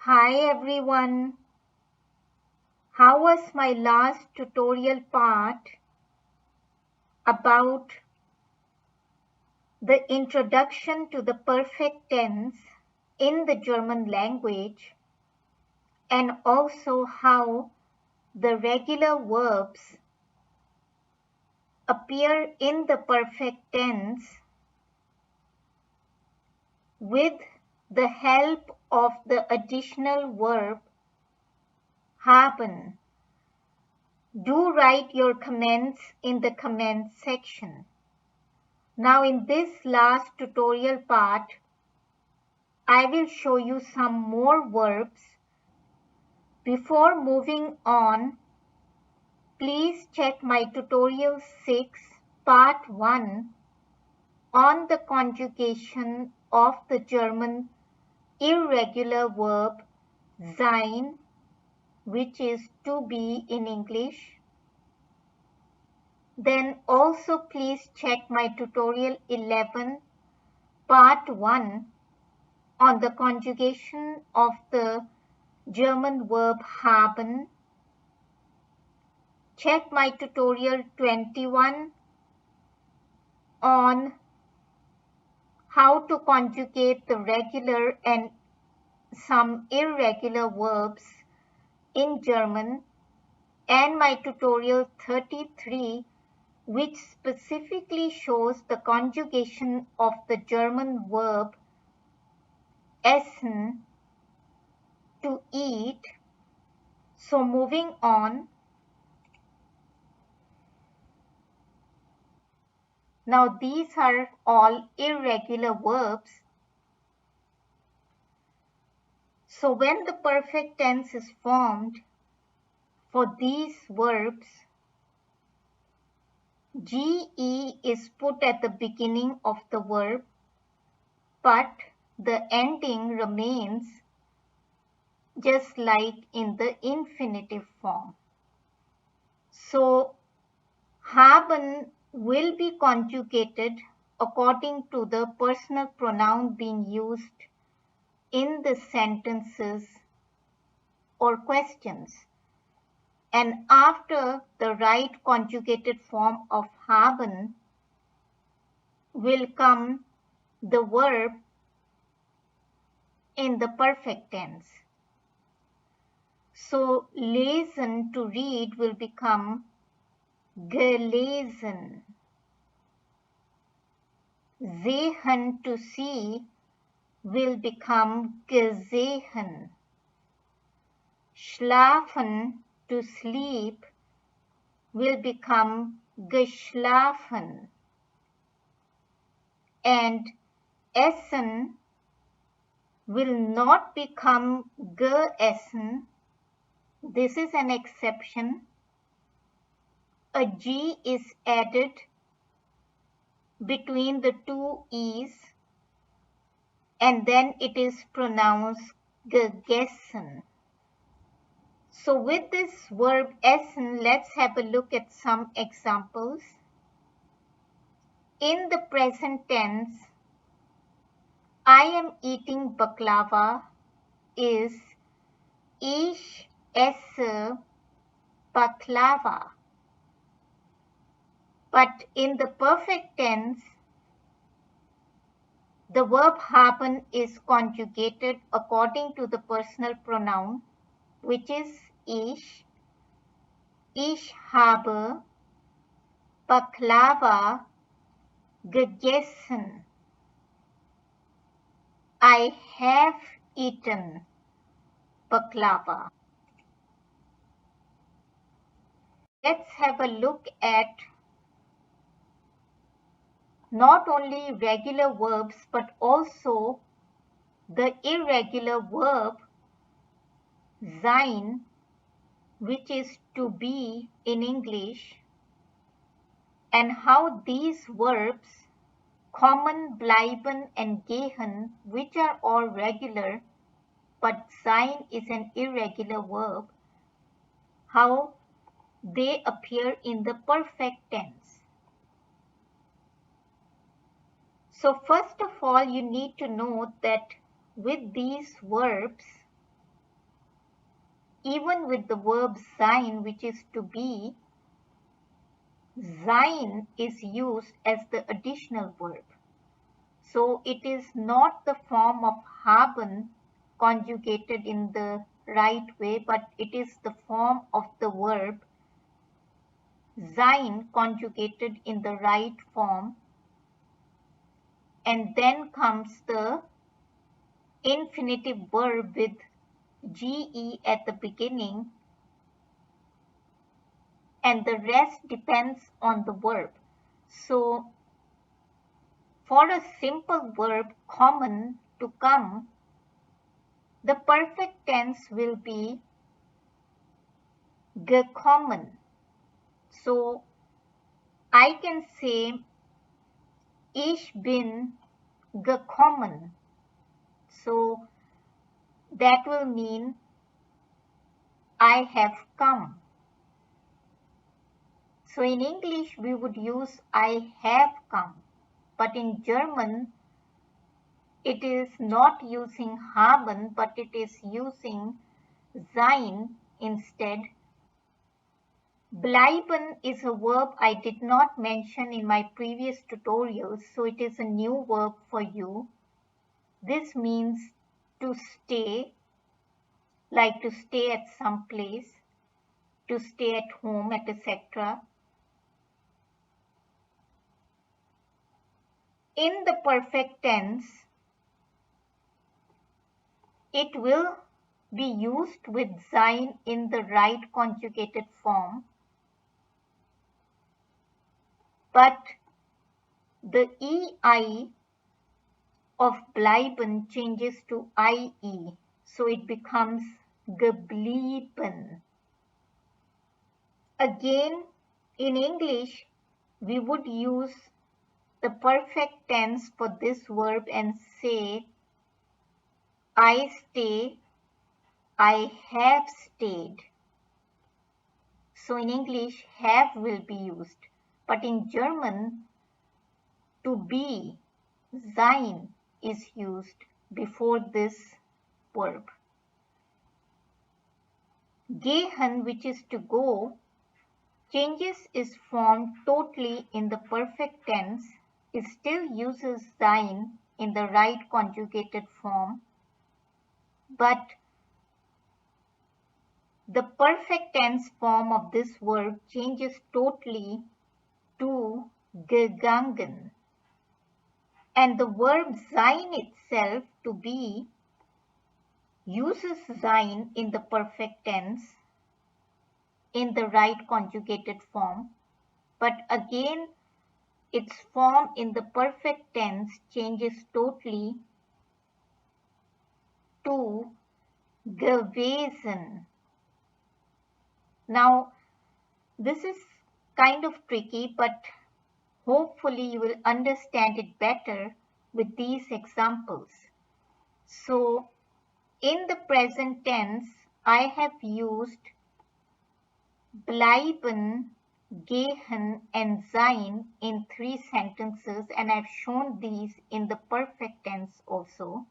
Hi everyone, how was my last tutorial part about the introduction to the perfect tense in the German language and also how the regular verbs appear in the perfect tense with the help of the additional verb haben. Do write your comments in the comment section. Now in this last tutorial part, I will show you some more verbs. Before moving on, please check my tutorial 6 part 1 on the conjugation of the German irregular verb sein, which is to be in English. Then also please check my tutorial 11 part 1 on the conjugation of the German verb haben. Check my tutorial 21 on how to conjugate the regular and some irregular verbs in German, and my tutorial 33 which specifically shows the conjugation of the German verb essen, to eat. So moving on. Now these are all irregular verbs. So when the perfect tense is formed for these verbs, GE is put at the beginning of the verb, but the ending remains just like in the infinitive form. So haben will be conjugated according to the personal pronoun being used in the sentences or questions. And after the right conjugated form of haben will come the verb in the perfect tense. So lesen, to read, will become gelesen. Sehen, to see, will become gesehen. Schlafen, to sleep, will become geschlafen. And essen will not become geessen. This is an exception. A G is added between the two E's and then it is pronounced gegessen. So with this verb essen, let's have a look at some examples. In the present tense, I am eating baklava is ich esse baklava. But in the perfect tense, the verb haben is conjugated according to the personal pronoun, which is ich. Ich habe baklava gegessen. I have eaten baklava. Let's have a look at not only regular verbs but also the irregular verb sein, which is to be in English, and how these verbs kommen, bleiben and gehen, which are all regular but sein is an irregular verb, how they appear in the perfect tense. So first of all, you need to know that with these verbs, even with the verb sein, which is to be, sein is used as the additional verb. So it is not the form of haben conjugated in the right way, but it is the form of the verb sein conjugated in the right form. And then comes the infinitive verb with ge at the beginning, and the rest depends on the verb. So for a simple verb common to come, the perfect tense will be gekommen. So I can say ich bin gekommen. So that will mean I have come. So in English we would use I have come, but in German it is not using haben, but it is using sein instead. Bleiben is a verb I did not mention in my previous tutorials, so it is a new verb for you. This means to stay, like to stay at some place, to stay at home, etc. In the perfect tense, it will be used with sein in the right conjugated form, but the EI of bleiben changes to IE, so it becomes geblieben. Again, in English, we would use the perfect tense for this verb and say, I stay, I have stayed. So in English, have will be used, but in German, to be, sein, is used before this verb. Gehen, which is to go, changes its form totally in the perfect tense. It still uses sein in the right conjugated form, but the perfect tense form of this verb changes totally to gegangen. And the verb sein itself, to be, uses sein in the perfect tense in the right conjugated form, but again its form in the perfect tense changes totally to gewesen. Now this is kind of tricky, but hopefully you will understand it better with these examples. So in the present tense, I have used bleiben, gehen and sein in 3 sentences, and I've shown these in the perfect tense also.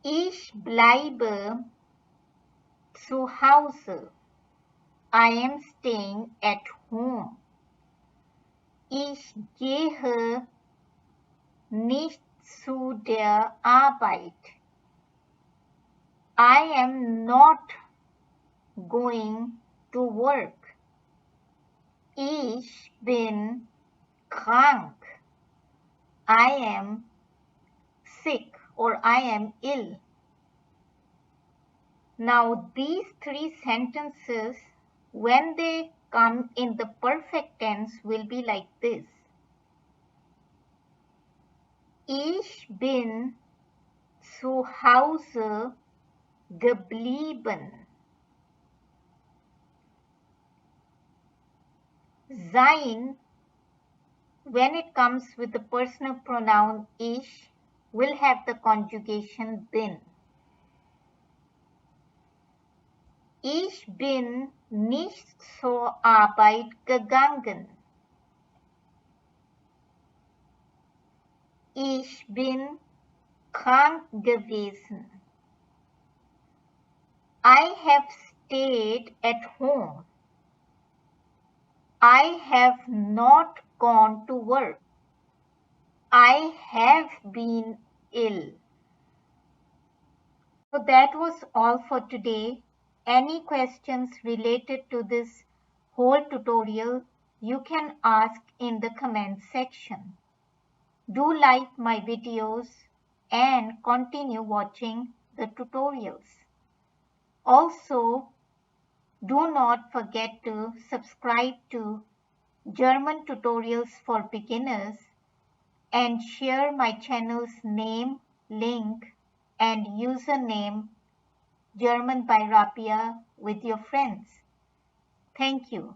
Ich bleibe zu Hause. I am staying at home. Ich gehe nicht zu der Arbeit. I am not going to work. Ich bin krank. I am sick or I am ill. Now these 3 sentences, when they come in the perfect tense, will be like this. Ich bin zu Hause geblieben. Sein, when it comes with the personal pronoun ich, will have the conjugation bin. Ich bin nicht zur Arbeit gegangen. Ich bin krank gewesen. I have stayed at home. I have not gone to work. I have been ill. So that was all for today. Any questions related to this whole tutorial, you can ask in the comment section. Do like my videos and continue watching the tutorials. Also, do not forget to subscribe to German Tutorials for Beginners and share my channel's name, link and username German by Rapia with your friends. Thank you.